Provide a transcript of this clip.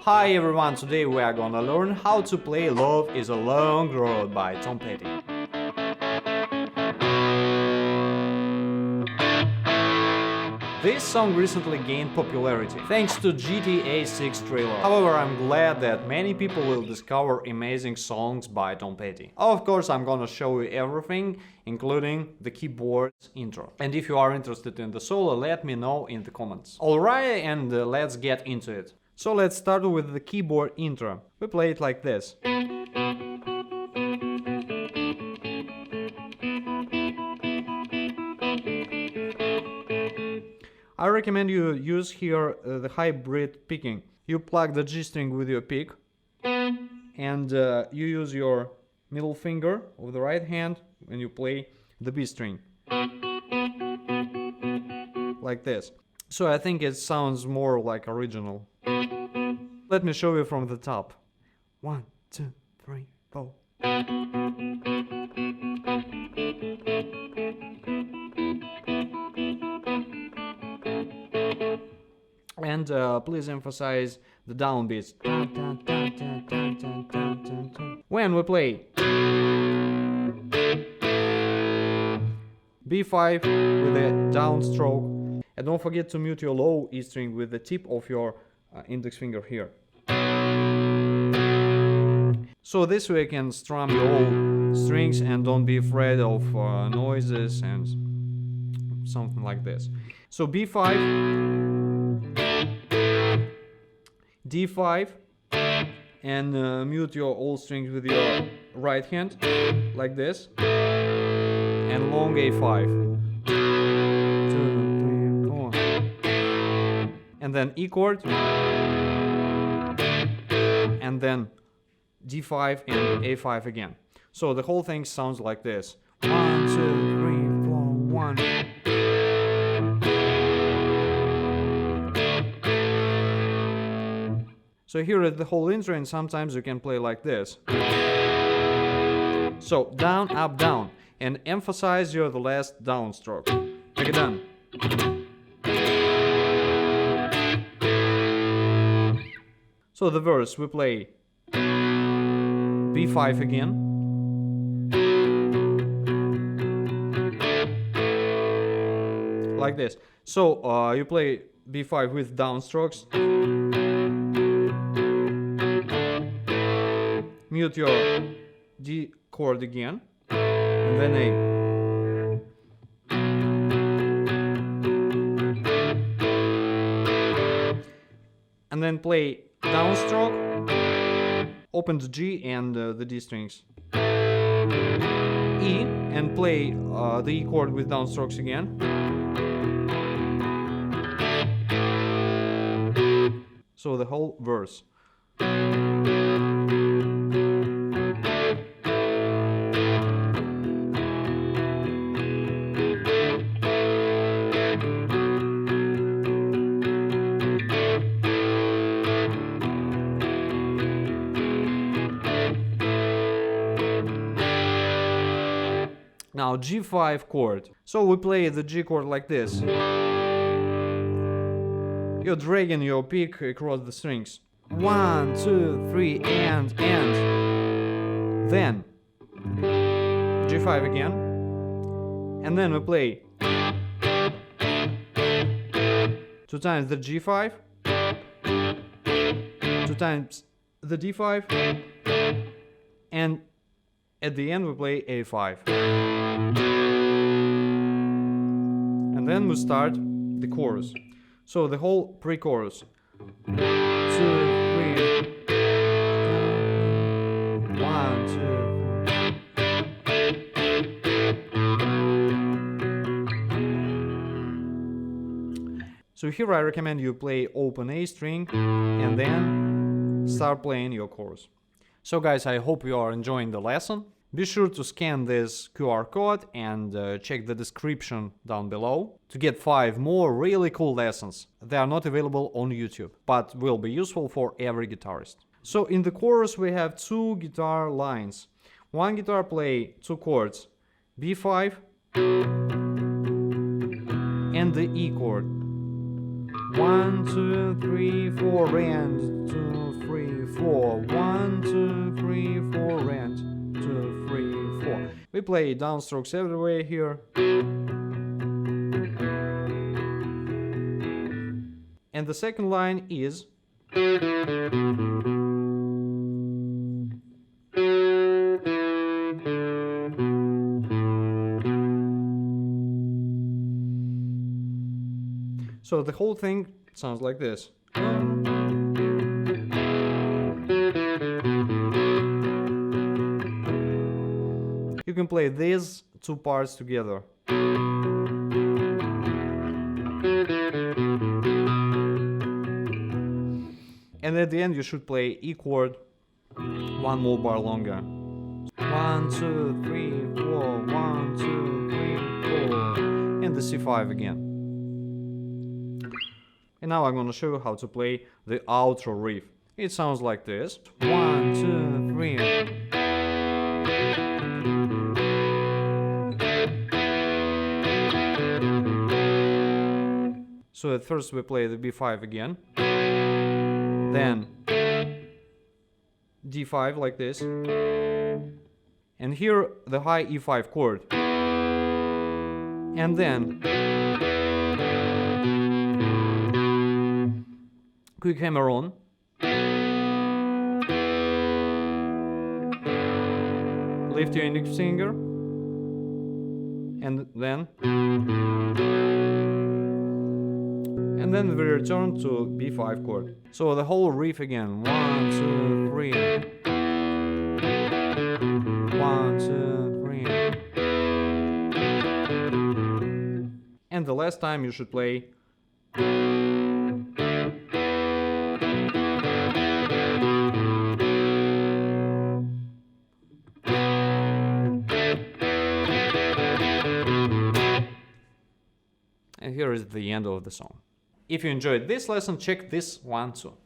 Hi everyone, today we are gonna learn how to play Love is a Long Road by Tom Petty. This song recently gained popularity thanks to GTA 6 trailer. However, I'm glad that many people will discover amazing songs by Tom Petty. Of course, I'm gonna show you everything, including the keyboard intro. And if you are interested in the solo, let me know in the comments. Alright, and let's get into it. So let's start with the keyboard intro. We play it like this. I recommend you use here the hybrid picking. You plug the G string with your pick and you use your middle finger of the right hand when you play the B string. Like this. So I think it sounds more like original. Let me show you from the top. 1, 2, 3, 4. And please emphasize the downbeats. When we play B5 with a downstroke, and don't forget to mute your low E string with the tip of your index finger here. So this way you can strum your whole strings and don't be afraid of noises and something like this. So B5, D5, and mute your all strings with your right hand, like this, and long A5. 2, 3, 4. And then E chord, and then D5 and A5 again. So the whole thing sounds like this. 1, 2, 3, 4, 1. So here is the whole intro, and sometimes you can play like this. So down, up, down, and emphasize the last downstroke. Take it down. So the verse, we play B5 again. Like this. So you play B5 with downstrokes. Mute your D chord again, and then A. And then play downstroke, open the G and the D strings. E, and play the E chord with downstrokes again. So the whole verse. Now G5 chord. So we play the G chord like this. You're dragging your pick across the strings. 1, 2, 3, and. Then G5 again. And then we play 2 times the G5, 2 times the D5, and at the end we play A5. And then we start the chorus. So the whole pre-chorus. 2, 3, 1, 2. So here I recommend you play open A string and then start playing your chorus. So guys, I hope you are enjoying the lesson. Be sure to scan this QR code and check the description down below to get 5 more really cool lessons. They are not available on YouTube, but will be useful for every guitarist. So in the chorus we have 2 guitar lines. One guitar play 2 chords, B5 and the E chord. 1, 2, 3, 4, and 2, 3, 4. 1, 2, 3, 4, and 2, 3, 4. We play downstrokes everywhere here. And the second line is so the whole thing sounds like this. You can play these two parts together. And at the end you should play E chord one more bar longer. 1, 2, 3, 4, 1, 2, 3, 4. And the C5 again. And now I'm gonna show you how to play the outro riff. It sounds like this. 1, 2, 3. So at first we play the B5 again. Then D5 like this. And here the high E5 chord. And then quick hammer on. Lift your index finger. And then we return to B5 chord. So the whole riff again. 1, 2, 3. 1, 2, 3. And the last time you should play and here is the end of the song. If you enjoyed this lesson, check this one too.